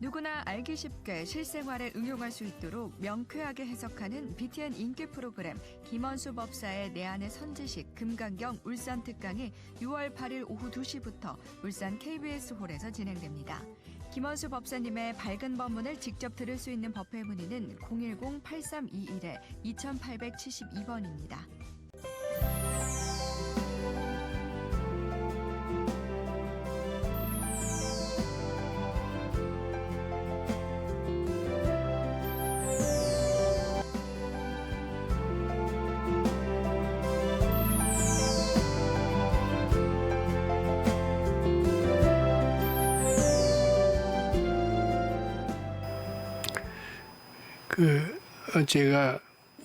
누구나 알기 쉽게 실생활에 응용할 수 있도록 명쾌하게 해석하는 BTN 인기 프로그램 김원수 법사의 내 안의 선지식 금강경 울산 특강이 6월 8일 오후 2시부터 울산 KBS 홀에서 진행됩니다. 김원수 법사님의 밝은 법문을 직접 들을 수 있는 법회 문의는 010-8321-2872번입니다. 제가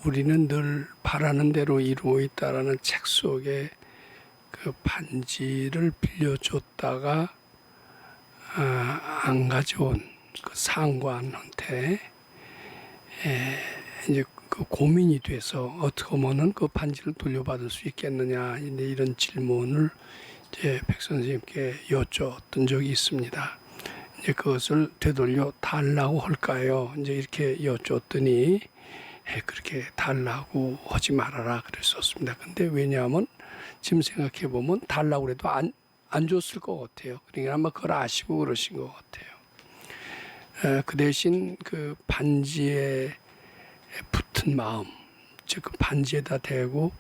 우리는 늘 바라는 대로 이루고 있다라는 책 속에 그 반지를 빌려줬다가 안 가져온 그 상관한테 이제 그 고민이 돼서 어떻게 하면은 그 반지를 돌려받을 수 있겠느냐 이런 질문을 이제 백 선생님께 여쭈었던 적이 있습니다. 이제 그것을 되돌려 달라고 할까요? 이제 이렇게 여쭈었더니 그렇게 달라고 하지 말아라 그랬었습니다. 근데 왜냐하면 지금 생각해 보면 달라고 해도 안 줬을 것 같아요. 그러니까 아마 그걸 아시고 그러신 것 같아요. 그 대신 그 반지에 붙은 마음, 즉 그 반지에다 대고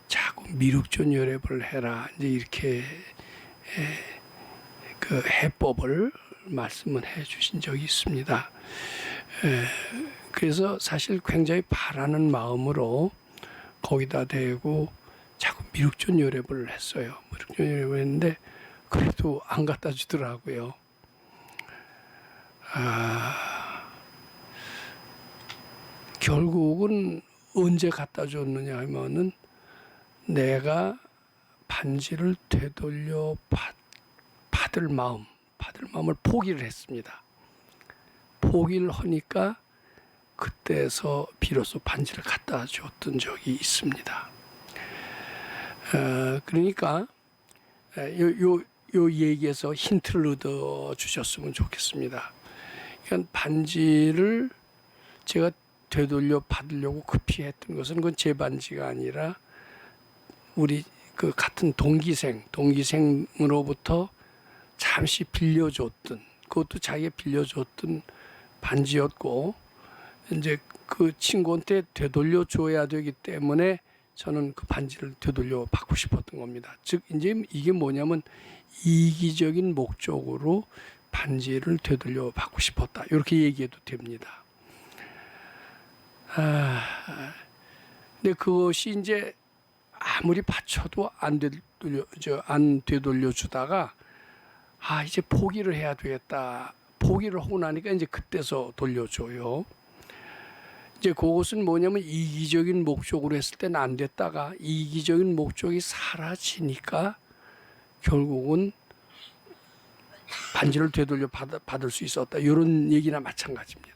자꾸 미륵존 열애를 해라. 이제 이렇게 그 해법을 말씀을 해 주신 적이 있습니다. 그래서 사실 굉장히 바라는 마음으로 거기다 대고 자꾸 미륵존 열애를 했어요. 미륵존 열애를 했는데 그래도 안 갖다 주더라고요. 결국은 언제 갖다 줬느냐 하면은 내가 반지를 되돌려 받을 마음을 포기를 했습니다. 포기를 하니까 그때서 비로소 반지를 갖다 줬던 적이 있습니다. 그러니까 요 얘기에서 힌트를 얻어 주셨으면 좋겠습니다. 그러니까 반지를 제가 되돌려 받으려고 급히 했던 것은 그건 제 반지가 아니라 우리 그 같은 동기생으로부터 잠시 빌려줬던, 그것도 자기가 빌려줬던 반지였고, 이제 그 친구한테 되돌려 줘야 되기 때문에 저는 그 반지를 되돌려 받고 싶었던 겁니다. 즉 이제 이게 뭐냐면 이기적인 목적으로 반지를 되돌려 받고 싶었다, 이렇게 얘기해도 됩니다. 근데 그것이 이제 아무리 받쳐도 안 되돌려 주다가 이제 포기를 해야 되겠다. 포기를 하고 나니까 이제 그때서 돌려줘요. 이제 그것은 뭐냐면 이기적인 목적으로 했을 때는 안 됐다가 이기적인 목적이 사라지니까 결국은 반지를 되돌려 받을 수 있었다, 이런 얘기나 마찬가지입니다.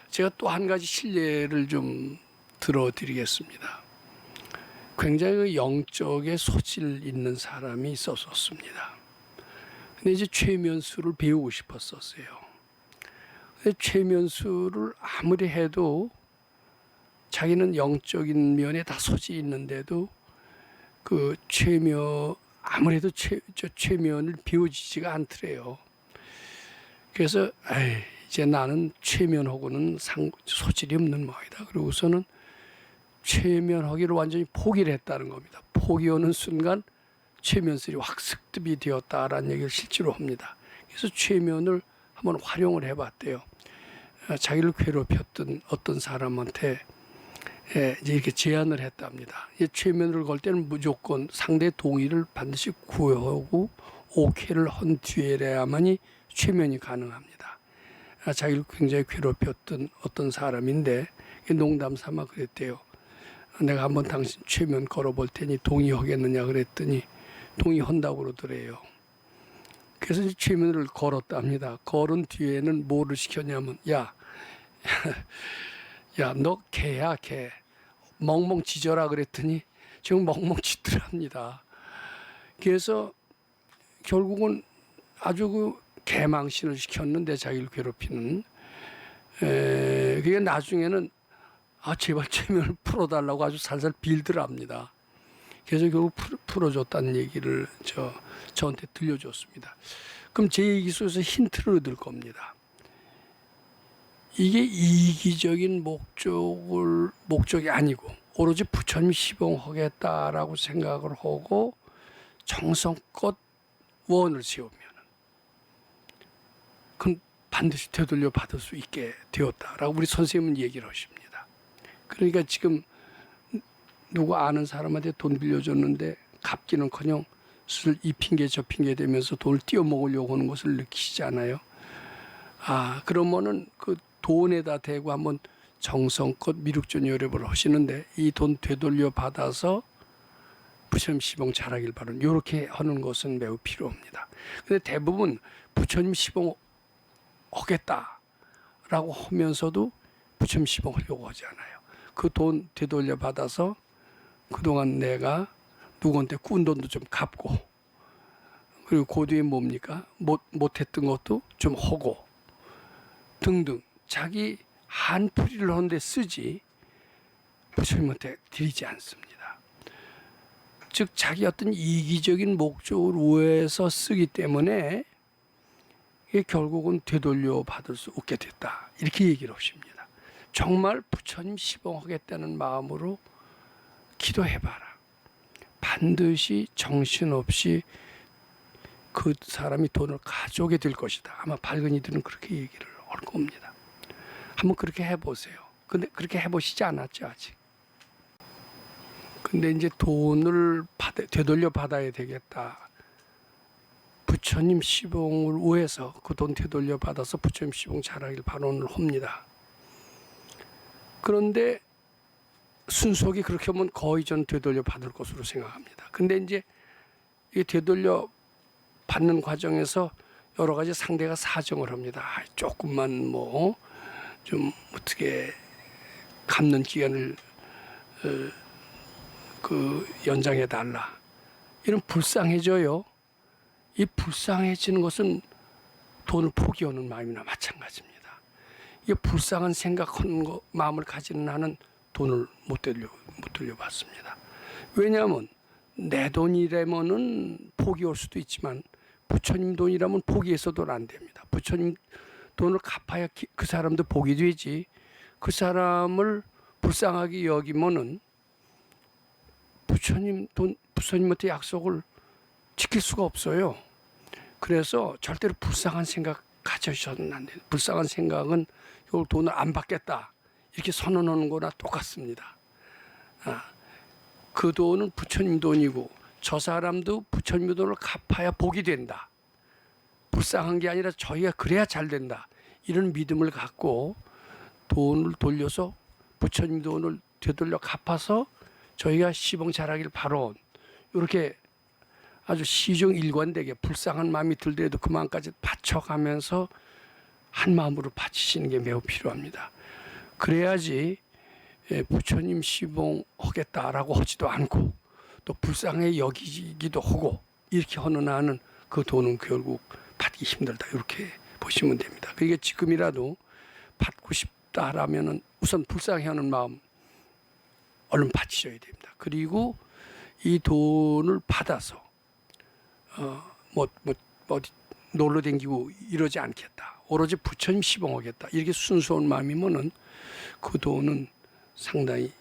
제가 또 한 가지 실례를 좀 들어드리겠습니다. 굉장히 영적의 소질 있는 사람이 있었습니다. 근데 이제 최면수를 배우고 싶었었어요. 근데 최면수를 아무리 해도 자기는 영적인 면에 다 소질이 있는데도 그 아무래도 최면을 배워지지가 않더래요. 그래서 이제 나는 최면하고는 소질이 없는 모양이다. 그러고서는 최면하기를 완전히 포기를 했다는 겁니다. 포기하는 순간 최면술이 확습득이 되었다라는 얘기를 실제로 합니다. 그래서 최면을 한번 활용을 해봤대요. 자기를 괴롭혔던 어떤 사람한테 이제 이렇게 제안을 했답니다. 최면을 걸 때는 무조건 상대 동의를 반드시 구하고 오케이를 한 뒤에야만이 최면이 가능합니다. 자기를 굉장히 괴롭혔던 어떤 사람인데 농담 삼아 그랬대요. 내가 한번 당신 최면 걸어볼 테니 동의하겠느냐 그랬더니 동의한다고 그러더래요. 그래서 이제 최면을 걸었답니다. 걸은 뒤에는 뭐를 시켰냐면 야 너 개야 개. 멍멍 짖어라 그랬더니 지금 멍멍 짖더랍니다. 그래서 결국은 아주 그 개망신을 시켰는데 자기를 괴롭히는 그게 나중에는 제발 체면을 풀어달라고 아주 살살 빌더랍니다. 그래서 결국 풀어줬다는 얘기를 저한테 들려줬습니다. 그럼 제 얘기 속에서 힌트를 얻을 겁니다. 이게 이기적인 목적이 아니고 오로지 부처님 시봉하겠다라고 생각을 하고 정성껏 원을 세우면 그건 반드시 되돌려 받을 수 있게 되었다라고 우리 선생님은 얘기를 하십니다. 그러니까 지금 누구 아는 사람한테 돈 빌려줬는데 갚기는커녕 슬 이 핑계 저 핑계 대면서 돈을 띄어먹으려고 하는 것을 느끼시지 않아요? 그러면은 그 돈에다 대고 한번 정성껏 미륵전 여렵을 하시는데 이 돈 되돌려 받아서 부처님 시봉 잘하길 바라는 이렇게 하는 것은 매우 필요합니다. 근데 대부분 부처님 시봉 하겠다라고 하면서도 부처님 시봉 하려고 하지 않아요. 그 돈 되돌려 받아서 그동안 내가 누구한테 꾼 돈도 좀 갚고 그리고 그 뒤에 뭡니까? 못했던 것도 좀 하고 등등 자기 한풀이를 하는데 쓰지 부처님한테 드리지 않습니다. 즉 자기 어떤 이기적인 목적을 위해서 쓰기 때문에 이게 결국은 되돌려 받을 수 없게 됐다. 이렇게 얘기를 하십니다. 정말 부처님 시봉하겠다는 마음으로 기도해봐라. 반드시 정신없이 그 사람이 돈을 가져오게 될 것이다. 아마 밝은 이들은 그렇게 얘기를 할 겁니다. 한번 그렇게 해보세요. 근데 그렇게 해보시지 않았죠, 아직. 근데 이제 돈을 되돌려 받아야 되겠다. 부처님 시봉을 위해서 그 돈 되돌려 받아서 부처님 시봉 잘하길 발언을 합니다. 그런데 순속이 그렇게 하면 거의 전 되돌려 받을 것으로 생각합니다. 근데 이제 이 되돌려 받는 과정에서 여러 가지 상대가 사정을 합니다. 조금만 좀 어떻게 갚는 기간을 연장해 달라. 이런 불쌍해져요. 이 불쌍해지는 것은 돈을 포기하는 마음이나 마찬가지입니다. 이게 불쌍한 생각하는 마음을 가지는 한은 돈을 못 돌려받습니다. 왜냐하면 내 돈이라면은 포기할 수도 있지만 부처님 돈이라면 포기해서도 안 됩니다. 부처님 돈을 갚아야 그 사람도 복이 되지. 그 사람을 불쌍하게 여기면은 부처님한테 약속을 지킬 수가 없어요. 그래서 절대로 불쌍한 생각 가져서는 안 돼요. 불쌍한 생각은 이걸 돈을 안 받겠다 이렇게 선언하는 거나 똑같습니다. 그 돈은 부처님 돈이고 저 사람도 부처님 돈을 갚아야 복이 된다. 불쌍한 게 아니라 저희가 그래야 잘 된다. 이런 믿음을 갖고 돈을 돌려서 부처님 돈을 되돌려 갚아서 저희가 시봉 잘하길 바로 이렇게 아주 시종일관되게 불쌍한 마음이 들더라도 그 마음까지 바쳐가면서 한 마음으로 바치시는 게 매우 필요합니다. 그래야지 부처님 시봉하겠다라고 하지도 않고 또 불쌍해 여기기도 하고 이렇게 하는 한은 그 돈은 결국 받기 힘들다 이렇게 보시면 됩니다. 그러니까 지금이라도 받고 싶다라면은 우선 불쌍해하는 마음 얼른 바치셔야 됩니다. 그리고 이 돈을 받아서 어디 놀러 댕기고 이러지 않겠다. 오로지 부처님 시봉하겠다. 이렇게 순수한 마음이면은 그 돈은 상당히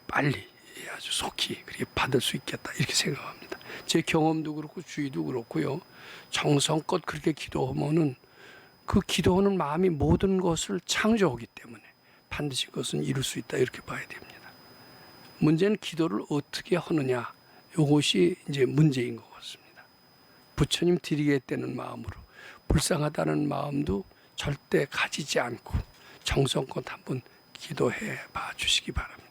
빨리 아주 속히 그렇게 받을 수 있겠다. 이렇게 생각합니다. 제 경험도 그렇고 주의도 그렇고요. 정성껏 그렇게 기도하면은 그 기도하는 마음이 모든 것을 창조하기 때문에 반드시 그것은 이룰 수 있다. 이렇게 봐야 됩니다. 문제는 기도를 어떻게 하느냐. 이것이 이제 문제인 것 같습니다. 부처님 드리겠다는 마음으로 불쌍하다는 마음도 절대 가지지 않고 정성껏 한번 기도해 봐 주시기 바랍니다.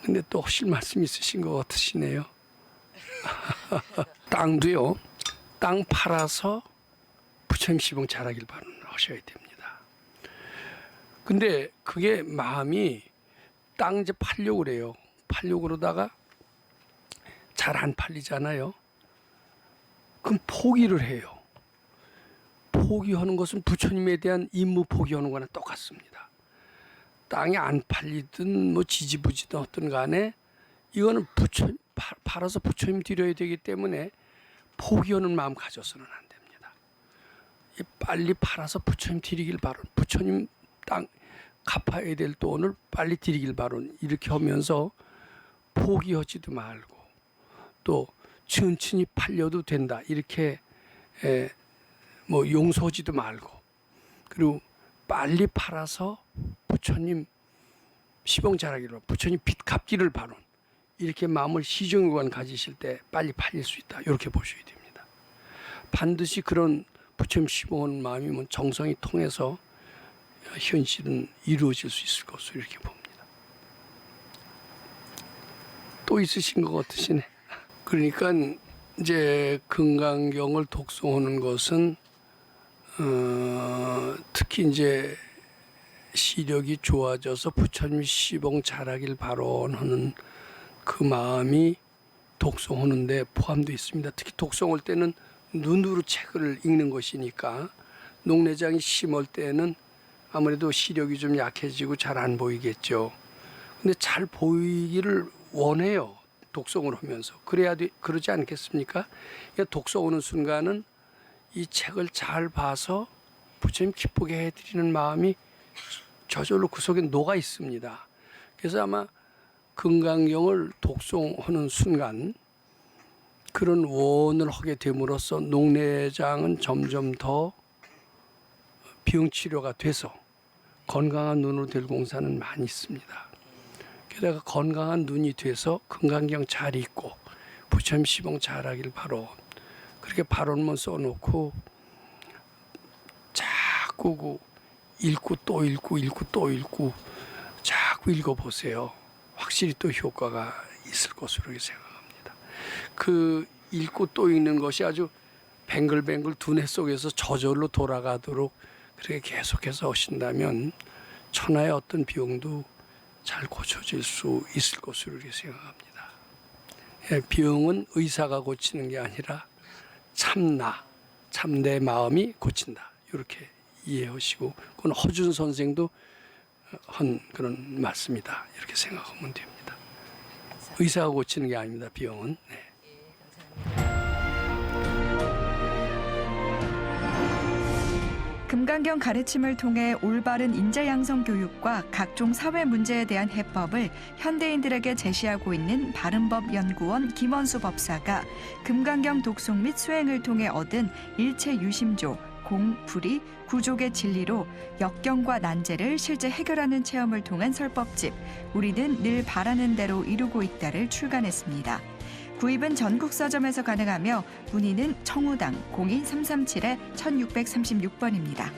근데 또 하실 말씀 있으신 것 같으시네요. 땅도요. 땅 팔아서 부처님 시봉 잘하길 바라셔야 됩니다. 근데 그게 마음이 땅 이제 팔려고 그래요. 팔려고 그러다가 잘 안 팔리잖아요. 그럼 포기를 해요. 포기하는 것은 부처님에 대한 임무 포기하는 거나 똑같습니다. 땅이 안 팔리든 뭐 지지부지든 어떤 간에 이거는 팔아서 부처님 드려야 되기 때문에 포기하는 마음 가져서는 안 됩니다. 빨리 팔아서 부처님 드리길 바론, 부처님 땅 갚아야 될 돈을 빨리 드리길 바론, 이렇게 하면서 포기하지도 말고 또 천천히 팔려도 된다 이렇게 뭐 용서하지도 말고, 그리고 빨리 팔아서 부처님 시봉 잘하기로, 부처님 빚 갚기를 바론, 이렇게 마음을 시정관 가지실 때 빨리 팔릴 수 있다 이렇게 보셔야 됩니다. 반드시 그런 부처님 시봉하는 마음이면 정성이 통해서 현실은 이루어질 수 있을 것으로 이렇게 봅니다. 또 있으신 것 같으시네. 그러니까 이제 금강경을 독송하는 것은 특히 이제 시력이 좋아져서 부처님 시봉 잘하길 바라는 그 마음이 독송하는데 포함되어 있습니다. 특히 독송할 때는 눈으로 책을 읽는 것이니까 녹내장이 심할 때는 아무래도 시력이 좀 약해지고 잘 안 보이겠죠. 근데 잘 보이기를 원해요. 독송을 하면서. 그러지 않겠습니까? 그러니까 독송하는 순간은 이 책을 잘 봐서 부처님 기쁘게 해드리는 마음이 저절로 그 속에 녹아 있습니다. 그래서 아마 금강경을 독송하는 순간 그런 원을 하게 됨으로써 녹내장은 점점 더 병치료가 돼서 건강한 눈으로 될 공사는 많이 있습니다. 게다가 건강한 눈이 돼서 금강경 잘 읽고 부처님 시봉 잘하길 바로, 그렇게 발언만 써놓고 자꾸 읽고 또 읽고 읽고 또 읽고 자꾸 읽어보세요. 확실히 또 효과가 있을 것으로 생각합니다. 그 읽고 또 읽는 것이 아주 뱅글뱅글 두뇌 속에서 저절로 돌아가도록 그렇게 계속해서 하신다면 천하의 어떤 병도 잘 고쳐질 수 있을 것으로 이렇게 생각합니다. 병은 의사가 고치는 게 아니라 참 내 마음이 고친다, 이렇게 이해하시고, 그건 허준 선생도 한 그런 말씀이다 이렇게 생각하면 됩니다. 의사가 고치는 게 아닙니다, 병은. 네. 금강경 가르침을 통해 올바른 인재 양성 교육과 각종 사회 문제에 대한 해법을 현대인들에게 제시하고 있는 바른법연구원 김원수 법사가 금강경 독송 및 수행을 통해 얻은 일체 유심조, 공, 불이, 구족의 진리로 역경과 난제를 실제 해결하는 체험을 통한 설법집 우리는 늘 바라는 대로 이루고 있다를 출간했습니다. 구입은 전국 서점에서 가능하며 문의는 청우당 02337-1636번입니다.